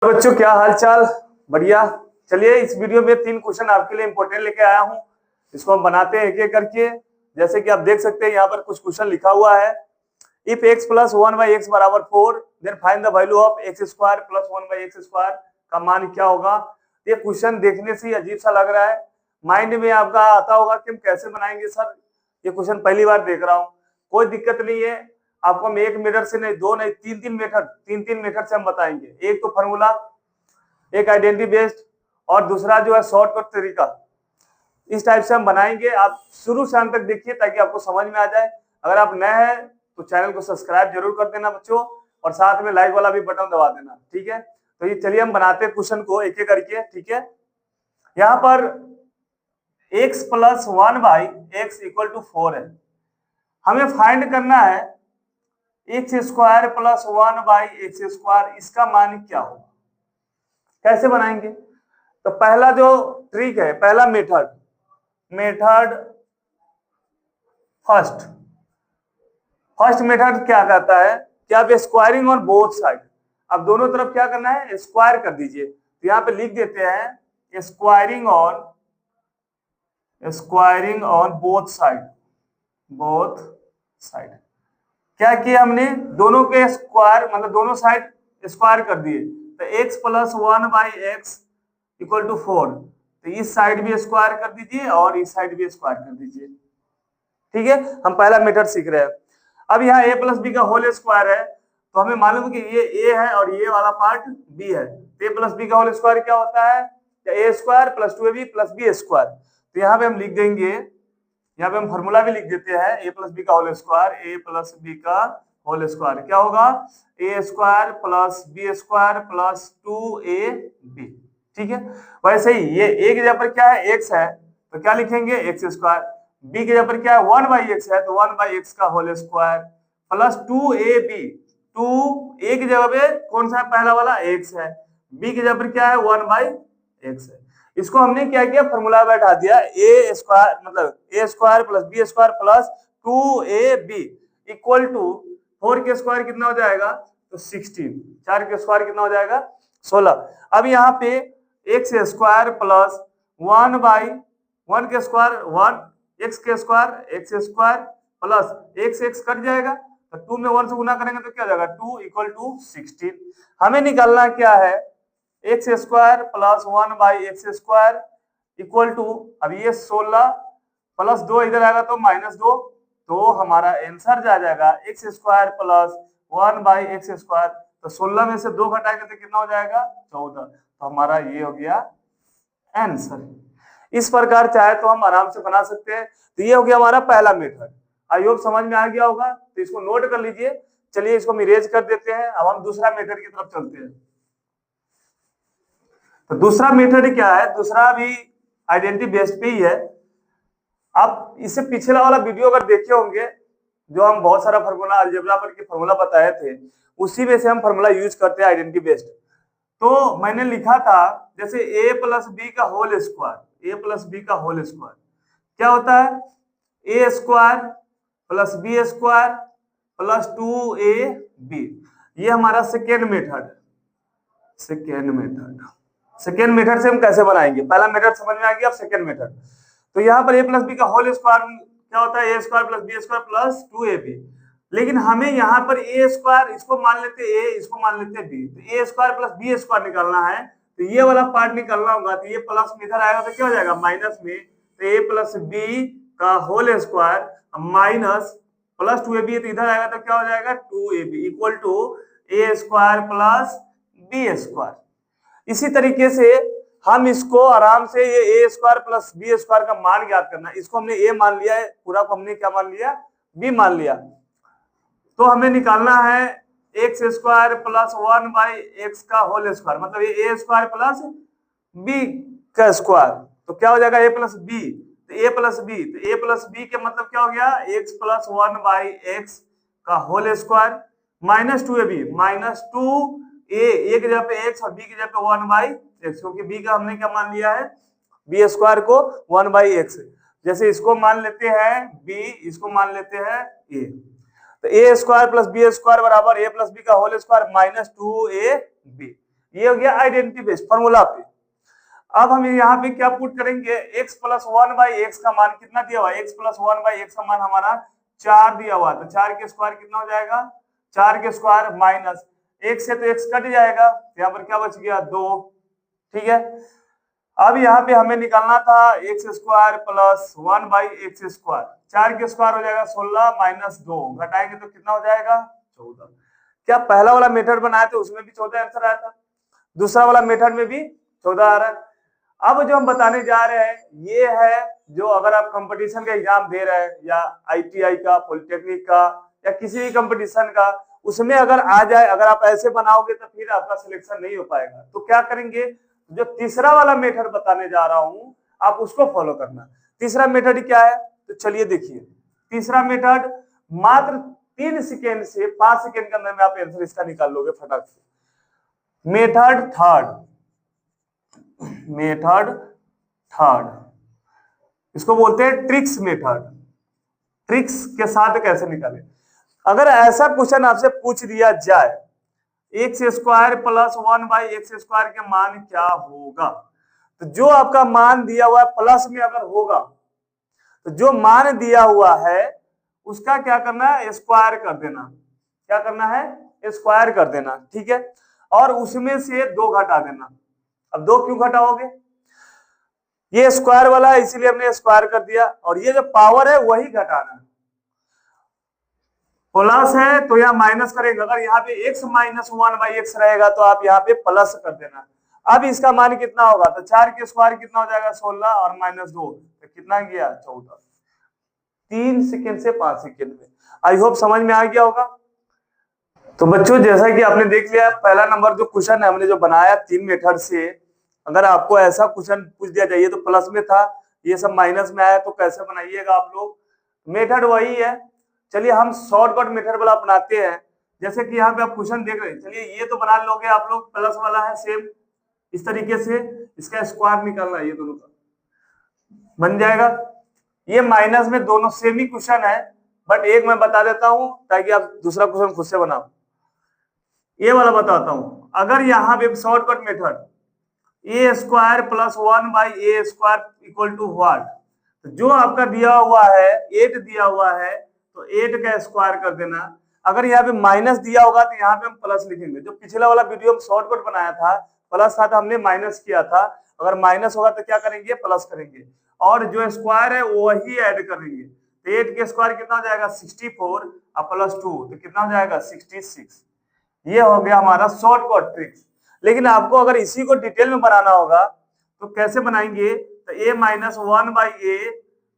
बच्चों क्या हाल चाल। बढ़िया। चलिए इस वीडियो में 3 क्वेश्चन आपके लिए इंपॉर्टेंट लेके आया हूं। इसको हम बनाते हैं एक एक करके। जैसे कि आप देख सकते हैं यहाँ पर कुछ क्वेश्चन लिखा हुआ है। इफ x प्लस 1/x बराबर 4 then find the value of x square plus 1/x square का मान क्या होगा। ये क्वेश्चन देखने से अजीब सा लग रहा है, माइंड में आपका आता होगा कि हम कैसे बनाएंगे सर, ये क्वेश्चन पहली बार देख रहा हूँ। कोई दिक्कत नहीं है, आपको हम 1 मेथड से नहीं, 2 नहीं, 3 मेथड से हम बताएंगे। एक तो फॉर्मूला, एक आइडेंटिटी बेस्ड और दूसरा जो है शॉर्टकट तरीका। इस टाइप से हम बनाएंगे। आप शुरू से अंत तक देखिए ताकि आपको समझ में आ जाए। अगर आप नए हैं तो चैनल को सब्सक्राइब जरूर कर देना बच्चों, और साथ में लाइक वाला भी बटन दबा देना, ठीक है। तो ये चलिए हम बनाते हैं क्वेश्चन को एक एक करके, ठीक है। यहाँ पर x plus 1/x equal to 4 है। हमें फाइंड करना है x square plus 1/x square, इसका मान क्या होगा। कैसे बनाएंगे? तो पहला जो ट्रिक है, पहला मेथड फर्स्ट मेथड क्या कहता है कि आप स्क्वायरिंग ऑन बोथ साइड, अब दोनों तरफ क्या करना है, स्क्वायर कर दीजिए। तो यहाँ पे लिख देते हैं स्क्वायरिंग ऑन बोथ साइड। क्या किया हमने, दोनों के स्क्वायर मतलब दोनों साइड स्क्वायर कर दिए। तो x plus 1/x equal to 4, तो इस साइड भी स्क्वायर कर दीजिए और इस साइड भी स्क्वायर कर दीजिए, ठीक है। हम पहला मेथड सीख रहे हैं। अब यहाँ a प्लस बी का होल स्क्वायर है, तो हमें मालूम है कि ये a है और ये वाला पार्ट b है। तो a प्लस बी का होल स्क्वायर क्या होता है, a square plus 2ab plus b square. तो यहाँ पे हम लिख देंगे, यहाँ पे हम फॉर्मूला भी लिख देते हैं, a प्लस बी का होल स्क्वायर, क्या होगा, a square plus b square plus 2ab, ठीक है। वैसे ही ये a की जगह पर क्या है, x है, तो क्या लिखेंगे, x स्क्वायर। b की जगह पर क्या है, 1/x है, तो 1/x का whole square plus 2ab। 2a की जगह पे कौन सा है, पहला वाला x है, b की जगह पर क्या है, 1/x है। इसको हमने क्या किया, फॉर्मूला बैठा दिया, a स्क्वायर मतलब a square plus b square plus 2ab equal to 4 के स्क्वायर कितना हो जाएगा, तो 16, 4 के स्क्वायर कितना हो जाएगा, 16। अब यहाँ पे x स्क्वायर प्लस 1/1 के स्क्वायर 1 x के square x square plus x cut जाएगा, तो 2 में 1 से गुना करेंगे तो क्या हो जाएगा, 2 इक्वल टू 16। हमें निकालना क्या है, x square plus 1/x square equal to, अब ये 16 प्लस 2 इधर आएगा तो -2, तो हमारा आंसर जा जाएगा x square plus 1/x square. तो 16 में से 2 घटाएंगे तो कितना हो जाएगा, 14। तो हमारा ये हो गया आंसर। इस प्रकार चाहे तो हम आराम से बना सकते हैं। तो ये हो गया हमारा पहला मेथड। आई होप समझ में आ गया होगा, तो इसको नोट कर लीजिए। चलिए इसको हम इरेज कर देते हैं। अब हम दूसरा मेथड की तरफ चलते हैं। तो दूसरा मेथड क्या है, दूसरा भी आइडेंटिटी बेस्ड पे ही है। आप इससे पिछला वाला वीडियो अगर देखे होंगे, जो हम बहुत सारा फार्मूला अलजेब्रा पर के फार्मूला बताए थे, उसी में से हम फार्मूला यूज करते हैं आइडेंटिटी बेस्ड। तो मैंने लिखा था जैसे a प्लस बी का होल स्क्वायर, क्या होता है, a square plus b square plus 2ab। ये हमारा सेकेंड मेथड से हम कैसे बनाएंगे। पहला मेथड समझ में आ गया, अब सेकेंड मेथड। तो यहाँ पर a प्लस बी का होल स्क्वायर क्या होता है, a square plus b square plus 2ab। लेकिन हमें यहाँ पर a स्क्वायर, इसको मान लेते a, इसको मान लेते b, तो a square plus b square निकालना है। तो ये वाला पार्ट निकालना होगा, तो ये प्लस में इधर आएगा तो क्या हो जाएगा, माइनस में। तो a प्लस b का whole square minus plus 2ab, तो इधर आएगा तो क्या हो जाएगा, 2ab equal to a square plus b square. इसी तरीके से हम इसको आराम से, ये a square plus b square का मान ज्ञात करना है। इसको हमने a मान लिया है, पूरा को हमने क्या मान लिया, b मान लिया। तो हमें निकालना है x स्क्वायर प्लस 1/x का होल स्क्वायर, मतलब ये a स्क्वायर प्लस b का स्क्वायर। तो क्या हो जाएगा, a प्लस b, तो a प्लस b, तो a प्लस b के मतलब क्या हो गया, x प्लस 1/x का whole square minus 2ab, minus 2a की जगह पे x और b की जगह पे 1/x, क्योंकि b का हमने क्या मान लिया है, b स्क्वायर को 1/x। जैसे इसको मान लेते हैं b, इसको मान लेते हैं a, तो a square plus b square बराबर a प्लस b का होल स्क्वायर माइनस 2ab। ये हो गया आइडेंटिटी बेस्ड फॉर्मूला पे। अब हम यहाँ पे क्या पुट करेंगे, x प्लस 1/x का मान कितना दिया हुआ है, x प्लस 1/x का मान हमारा 4 दिया हुआ, तो 4 के स्क्वायर कितना हो जाएगा, 4 के स्क्वायर माइनस x से तो x कट जाएगा, यहाँ पर क्या बच गया 2। ठीक है, अब यहाँ पे हमें निकालना था x square plus 1/x square, 4 के स्क्वायर हो जाएगा 16 माइनस 2, घटाएंगे तो कितना हो जाएगा 14। क्या पहला वाला मेथड बनाया था उसमें भी 14 आंसर आया था, दूसरा वाला मेथड में भी 14 आ रहा है। अब जो हम बताने जा रहे हैं ये है जो अगर आप कंपटीशन का एग्जाम दे रहे हैं या आईटीआई का, पॉलिटेक्निक का या किसी भी कंपटीशन का, उसमें अगर आ जाए, अगर आप ऐसे बनाओगे तो फिर आपका सिलेक्शन नहीं हो पाएगा। तो क्या करेंगे, जो तीसरा वाला मेथड बताने जा रहा हूं आप उसको फॉलो करना। तीसरा मेथड क्या है, तो चलिए देखिए, तीसरा मेथड मात्र 3 सेकेंड से 5 सेकेंड के अंदर में आप आंसर इसका निकाल लोगे फटाक से। मेथड थर्ड इसको बोलते हैं ट्रिक्स मेथड। ट्रिक्स के साथ कैसे निकाले, अगर ऐसा क्वेश्चन आपसे पूछ दिया जाए x square plus 1/x square के मान क्या होगा, तो जो आपका मान दिया हुआ है प्लस में अगर होगा तो जो मान दिया हुआ है उसका क्या करना है, स्क्वायर कर देना। क्या करना है, स्क्वायर कर देना। ठीक है, और उसमें से 2 घटा देना। अब 2 क्यों घटाओगे, ये स्क्वायर वाला है इसीलिए हमने स्क्वायर कर दिया, और ये जो पावर है वही घटाना है। प्लस है तो यहाँ माइनस करेंगे, अगर यहाँ पे x माइनस 1/x रहेगा तो आप यहाँ पे प्लस कर देना। अब इसका मान कितना होगा, तो 4 के स्क्वायर कितना हो जाएगा 16 और माइनस 2 तो कितना गया 14। 3 सेकेंड से 5 सेकेंड में। आई होप समझ में आ गया होगा। तो बच्चों जैसा कि आपने देख लिया पहला नंबर जो क्वेश्चन है हमने जो बनाया 3 मेथड से, अगर आपको ऐसा क्वेश्चन पूछ दिया जाए, तो प्लस में था ये सब माइनस में आया तो कैसे बनाइएगा आप लोग, मेथड वही है। चलिए हम शॉर्टकट मेथड वाला अपनाते हैं, जैसे कि यहाँ पे आप क्वेश्चन देख रहे हैं, चलिए ये तो बना लोगे आप लोग, प्लस वाला है सेम इस तरीके से, इसका स्क्वायर निकालना है, ये दोनों का बन जाएगा। ये माइनस में दोनों सेम ही क्वेश्चन है, बट एक मैं बता देता हूं ताकि आप दूसरा क्वेश्चन खुद से बनाओ। ये वाला बताता हूं, अगर यहाँ पे shortcut method A square plus 1/a square equal to what, तो जो आपका दिया हुआ है 8 दिया हुआ है तो 8 का स्क्वायर कर देना। अगर यहाँ पे माइनस दिया होगा तो यहाँ पे हम प्लस लिखेंगे। जो पिछला वाला वीडियो में शॉर्टकट बनाया था प्लस था तो हमने माइनस किया था, अगर माइनस होगा तो क्या करेंगे प्लस करेंगे, और जो स्क्वायर है वही ऐड करेंगे। तो 8 के स्क्वायर कितना हो जाएगा 64 और प्लस 2 तो कितना हो जाएगा 66। ये हो गया हमारा शॉर्टकट ट्रिक्स। लेकिन आपको अगर इसी को डिटेल में बनाना होगा तो कैसे बनाएंगे, तो a minus 1/a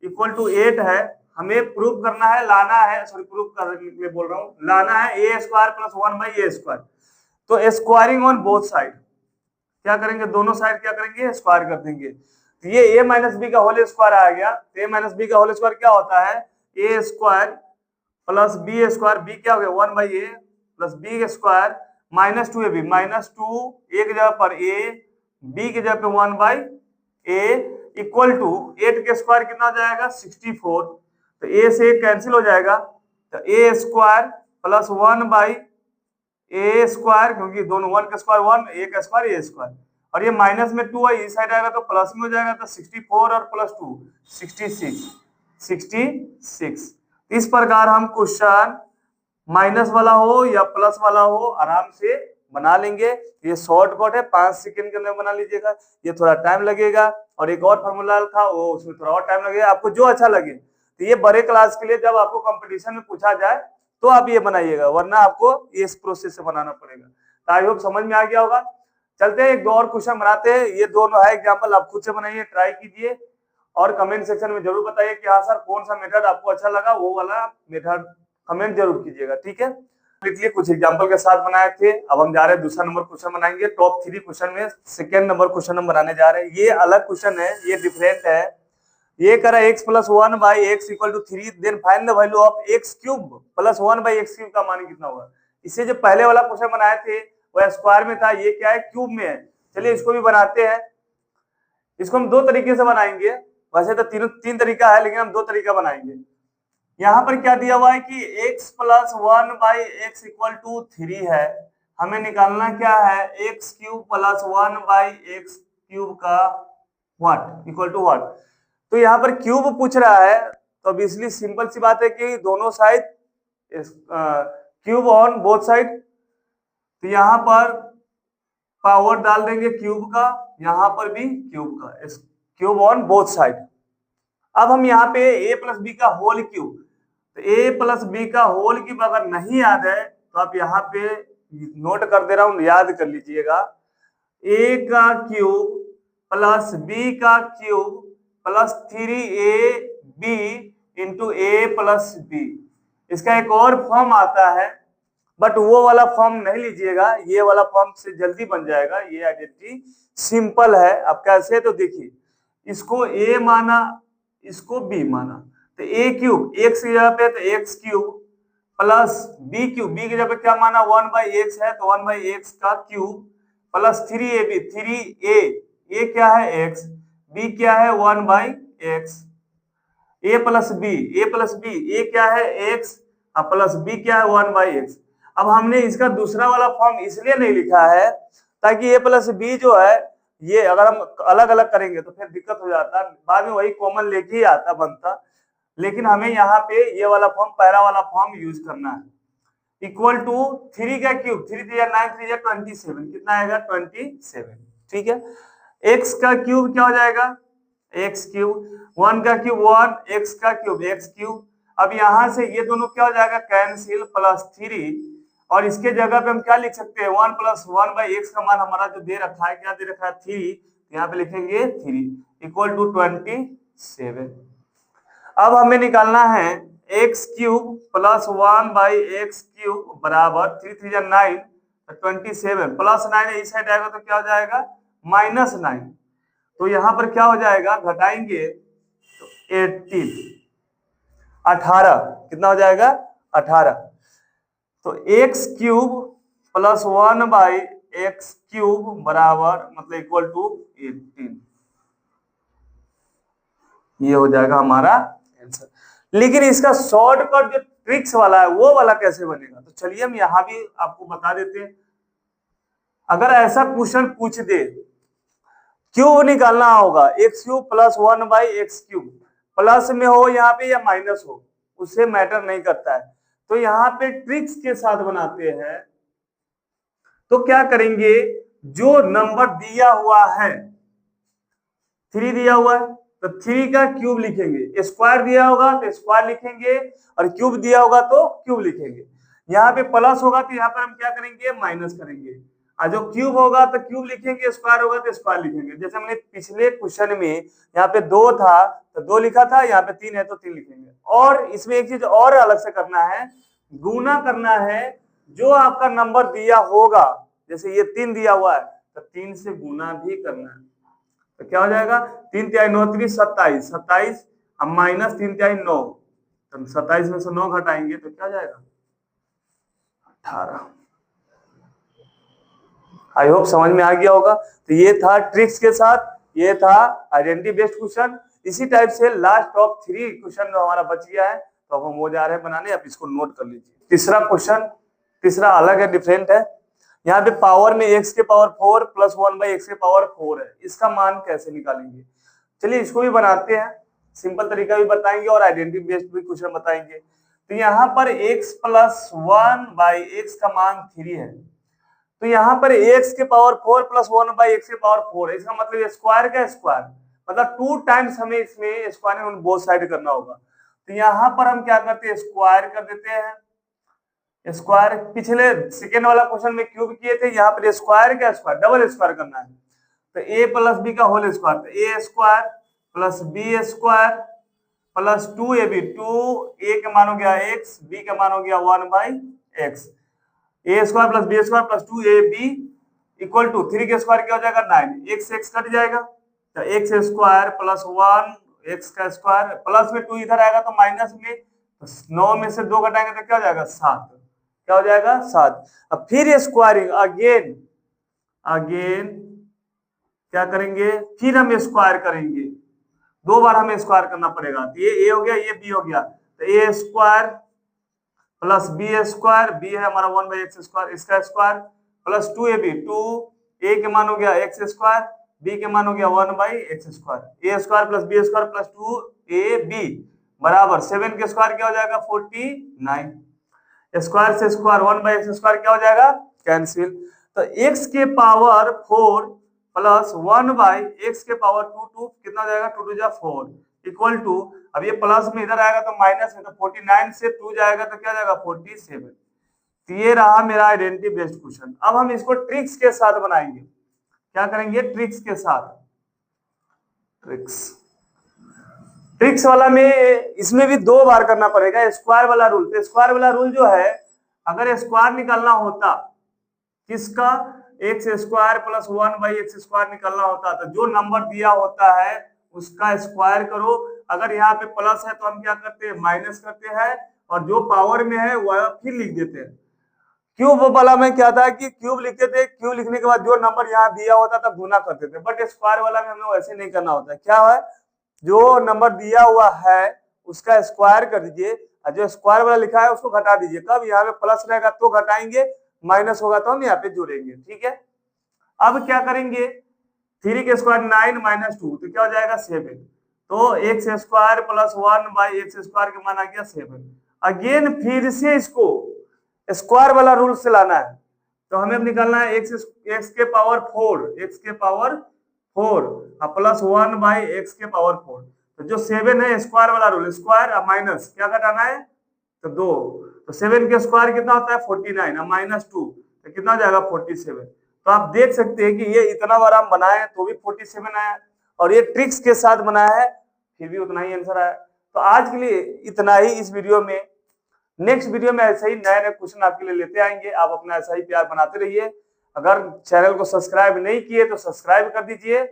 equal to 8 है, हमें प्रूफ करना है, लाना है, सॉरी प्रूफ करने के लिए बोल रहा हूँ, लाना है a square plus 1/a square. तो स्क्वायरिंग ऑन बोथ साइड क्या करेंगे, दोनों साइड क्या करेंगे स्क्वायर कर देंगे। तो ये a माइनस बी का होल स्क्वायर आ गया। तो a माइनस बी का होल स्क्वायर क्या होता है, a square plus b square, b क्या हो गया 1/a plus b square minus 2ab, minus 2 a की जगह पर a, b की जगह पे 1/a इक्वल टू 8 के स्क्वायर कितना हो जाएगा 64, तो a से कैंसिल हो जाएगा, तो a square plus 1/a square, क्योंकि दोनों 1 का स्क्वायर 1, a का स्क्वायर a स्क्वायर, और ये माइनस में 2 है इस साइड आएगा तो प्लस में हो जाएगा, तो 64 और प्लस 2 66। इस प्रकार हम क्वेश्चन माइनस वाला हो या प्लस वाला हो आराम से बना लेंगे। ये शॉर्टकट है, 5 सेकंड के अंदर बना लीजिएगा। ये थोड़ा टाइम लगेगा, और एक और फॉर्मूला था वो उसमें थोड़ा और टाइम लगेगा, आपको जो अच्छा लगे। तो ये बड़े क्लास के लिए जब आपको कंपटीशन में पूछा जाए तो आप ये बनाइएगा, वरना आपको इस प्रोसेस से बनाना पड़ेगा। तो आई होप समझ में आ गया होगा। चलते हैं एक दो और क्वेश्चन बनाते हैं, ये दोनों है एग्जाम्पल, आप खुद से बनाइए, ट्राई कीजिए, और कमेंट सेक्शन में जरूर बताइए कि हाँ सर कौन सा मेथड आपको अच्छा लगा, वो वाला मेथड कमेंट जरूर कीजिएगा। ठीक है, इसलिए कुछ एग्जांपल के साथ बनाए थे। अब हम जा रहे हैं दूसरा नंबर क्वेश्चन बनाएंगे। टॉप 3 क्वेश्चन में सेकंड नंबर क्वेश्चन हम बनाने जा रहे हैं। ये अलग क्वेश्चन है, ये डिफरेंट है। ये कह रहा है x plus 1/x equal to 3, then find the value of x cube plus 1/x cube का मान कितना होगा। इससे जो पहले वाला क्वेश्चन बनाए थे वह स्क्वायर में था, ये क्या है क्यूब में है। चलिए इसको भी बनाते हैं। इसको हम 2 तरीके से बनाएंगे, वैसे तो तीन तरीका है लेकिन हम 2 तरीका बनाएंगे। यहाँ पर क्या दिया हुआ है कि x plus 1/x equal to 3 है, हमें निकालना क्या है, एक्स क्यूब प्लस 1/x³ का व्हाट इक्वल टू व्हाट। तो यहाँ पर क्यूब पूछ रहा है, तो ऑब्वियसली सिंपल सी बात है कि दोनों side cube on both side. तो यहाँ पर पावर डाल देंगे क्यूब का, यहाँ पर भी क्यूब का, क्यूब ऑन बोथ साइड। अब हम यहाँ पे a प्लस बी का होल क्यूब, तो a प्लस बी का होल क्यूब अगर नहीं याद है तो आप यहाँ पे नोट कर दे रहा हूं, याद कर लीजिएगा। a का क्यूब प्लस b का cube plus 3ab into a plus B. इसका एक और फॉर्म आता है, बट वो वाला फॉर्म नहीं लीजिएगा, ये वाला फॉर्म से जल्दी बन जाएगा। ये आइडेंटिटी सिंपल है। अब कैसे, तो देखिए, इसको a माना, इसको b माना, तो a क्यूब x की जगह पे तो x cube plus b cube, b की जगह पे क्या माना 1/x है तो 1/x का क्यूब प्लस 3ab, 3a क्या है x, b क्या है 1/x, a plus b, a क्या है x प्लस b क्या है 1/x। अब हमने इसका दूसरा वाला फॉर्म इसलिए नहीं लिखा है ताकि a प्लस बी जो है, ये अगर हम अलग अलग करेंगे तो फिर दिक्कत हो जाता, बाद में वही कॉमन लेके ही आता बनता। लेकिन हमें यहाँ पे ये वाला फॉर्म, पहला वाला फॉर्म यूज करना है। इक्वल टू 3 का क्यूब, 3 3 9 3 27, कितना आएगा 27। ठीक है, x का क्यूब क्या हो जाएगा, x क्यूब, 1 का क्यूब 1, x का क्यूब x क्यूब। अब यहां से ये दोनों क्या हो जाएगा, कैंसिल, प्लस 3, और इसके जगह पे हम क्या लिख सकते हैं, 1 प्लस 1/x का मान हमारा जो दे रखा है, क्या दे रखा है 3, यहाँ पे लिखेंगे 3 इक्वल टू 27। अब हमें निकालना है x क्यूब प्लस 1/x³ बराबर 3 3 9 27 प्लस 9 इस साइड आएगा तो क्या हो जाएगा -9। तो यहाँ पर क्या हो जाएगा, घटाएंगे तो 18 कितना हो जाएगा 18। तो x क्यूब प्लस 1/x³ बराबर मतलब इक्वल टू 18, ये हो जाएगा हमारा आंसर। लेकिन इसका शॉर्टकट जो ट्रिक्स वाला है वो वाला कैसे बनेगा, तो चलिए हम यहां भी आपको बता देते हैं। अगर ऐसा क्वेश्चन पूछ दे, क्यूब निकालना होगा, x³ प्लस 1/x³, प्लस में हो यहाँ पे या माइनस हो उससे मैटर नहीं करता है। तो यहाँ पे ट्रिक्स के साथ बनाते हैं। तो क्या करेंगे, जो नंबर दिया हुआ है, 3 दिया हुआ है तो 3 का क्यूब लिखेंगे, स्क्वायर दिया होगा तो स्क्वायर लिखेंगे, और क्यूब दिया होगा तो क्यूब लिखेंगे। यहाँ पे प्लस होगा तो यहाँ पर हम क्या करेंगे, माइनस करेंगे, और जो क्यूब होगा तो क्यूब लिखेंगे, स्क्वायर होगा तो स्क्वायर लिखेंगे। जैसे हमने पिछले क्वेश्चन में यहाँ पे 2 था तो 2 लिखा था, यहाँ पे 3 है तो 3 लिखेंगे। और इसमें एक चीज और अलग से करना है, गुना करना है, जो आपका नंबर दिया होगा, जैसे ये 3 दिया हुआ है तो 3 से गुना भी करना है। तो क्या हो जाएगा, 3 3 9 3 27, 27 हम माइनस 3 3 9, तो 27 में से 9 घटाएंगे तो क्या जाएगा 18। आई होप समझ में आ गया होगा। तो ये था ट्रिक्स के साथ, ये था आइडेंटिटी बेस्ड क्वेश्चन। इसी टाइप से लास्ट ऑफ 3 क्वेश्चन जो हमारा बच गया है, तो अब हम वो जा रहे हैं बनाने, आप इसको नोट कर लीजिए। तीसरा क्वेश्चन, तीसरा अलग है, डिफरेंट है। यहाँ पे पावर में x के पावर 4 प्लस 1/x के पावर 4 है, इसका मान कैसे निकालेंगे। चलिए इसको भी बनाते हैं, सिंपल तरीका भी बताएंगे और आइडेंटिटी बेस्ड भी क्वेश्चन बताएंगे। तो यहाँ पर x प्लस 1/x का मान 3 है, तो यहाँ पर x के पावर 4 प्लस 1/x के पावर 4 है, इसका मतलब स्क्वायर का स्क्वायर, मतलब 2 टाइम्स हमें इसमें स्क्वायर ऑन बोथ साइड करना होगा। तो यहाँ पर हम क्या करते हैं, स्क्वायर कर देते हैं। स्क्वायर पिछले सेकेंड वाला क्वेश्चन में क्यूब किए थे, यहाँ पर स्क्वायर का स्क्वायर, डबल स्क्वायर करना है। तो a प्लस बी का होल स्क्वायर, तो a square plus B square plus 2ab, 2a का मान हो गया x, b का मान हो गया 1/x, a square plus B square plus 2ab equal to 3 के स्क्वायर क्या हो जाएगा 9, x कट जाएगा, तो x स्क्वायर प्लस 1x का स्क्वायर प्लस में 2 इधर आएगा तो माइनस में, तो 9 में से 2 घटाएंगे तो क्या हो जाएगा 7, क्या हो जाएगा 7। अब फिर स्क्वायरिंग अगेन क्या करेंगे, फिर हम स्क्वायर करेंगे, 2 बार हमें स्क्वायर करना पड़ेगा। तो ये a हो गया, ये b हो गया, तो a square plus B square, B है हमारा 1/x स्क्वायर, इसका स्क्वायर प्लस 2ab, 2a के मान हो गया एक्स स्क्वायर, b के मान हो गया 1/x², a square plus b square plus 2ab बराबर 7 के स्क्वायर क्या हो जाएगा 49, स्क्वायर से स्क्वायर 1/x² क्या हो जाएगा कैंसिल। तो x के पावर 4 प्लस 1/x के पावर 2 कितना हो जाएगा 2 जा 4 इक्वल टू, अब ये प्लस में इधर आएगा तो माइनस में, तो 49 से 2 जाएगा तो क्या जाएगा 47। तो ये रहा मेरा आइडेंटिटी बेस्ड क्वेश्चन। अब हम इसको ट्रिक्स के साथ बनाएंगे। क्या करेंगे ट्रिक्स के साथ, ट्रिक्स वाला में इसमें भी 2 बार करना पड़ेगा स्क्वायर वाला रूल। तो स्क्वायर वाला रूल जो है, अगर स्क्वायर निकालना होता किसका, एक्स स्क्वायर प्लस 1/x² निकालना होता, तो जो नंबर दिया होता है उसका स्क्वायर करो। अगर यहाँ पे प्लस है तो हम क्या करते हैं माइनस करते हैं, और जो पावर में है वह फिर लिख देते हैं। क्यूब वाला में क्या था कि क्यूब लिखते थे, क्यूब लिखने के बाद जो नंबर यहाँ दिया होता था गुना करते थे, बट स्क्वायर वाला में हमें वैसे नहीं करना होता। क्या है, जो नंबर दिया हुआ है उसका स्क्वायर कर दीजिए, और जो स्क्वायर वाला लिखा है उसको घटा दीजिए। कब यहाँ पे प्लस रहेगा तो घटाएंगे, माइनस होगा तो हम यहाँ पे जोड़ेंगे। ठीक है, अब क्या करेंगे 3 के स्क्वायर 9 माइनस 2 तो क्या हो जाएगा 7। तो एक्स स्क्वायर प्लस 1/x² के मान आ गया 7। अगेन फिर से इसको स्क्वायर वाला रूल से लाना है, तो हमें अब निकालना है एक्स के पावर 4 प्लस 1/x के पावर 4। तो जो 7 है स्क्वायर वाला रूल, स्क्वायर अब माइनस क्या घटाना है तो 2, तो 7 के स्क्वायर कितना होता है 49, अब माइनस 2 तो कितना हो जाएगा 47। तो आप देख सकते हैं कि ये इतना बार हम बनाए तो भी 47 आया, और ये ट्रिक्स के साथ बनाया है फिर भी उतना ही आंसर आया। तो आज के लिए इतना ही इस वीडियो में। नेक्स्ट वीडियो में ऐसे ही नए नए क्वेश्चन आपके लिए लेते आएंगे। आप अपना ऐसा ही प्यार बनाते रहिए। अगर चैनल को सब्सक्राइब नहीं किए तो सब्सक्राइब कर दीजिए।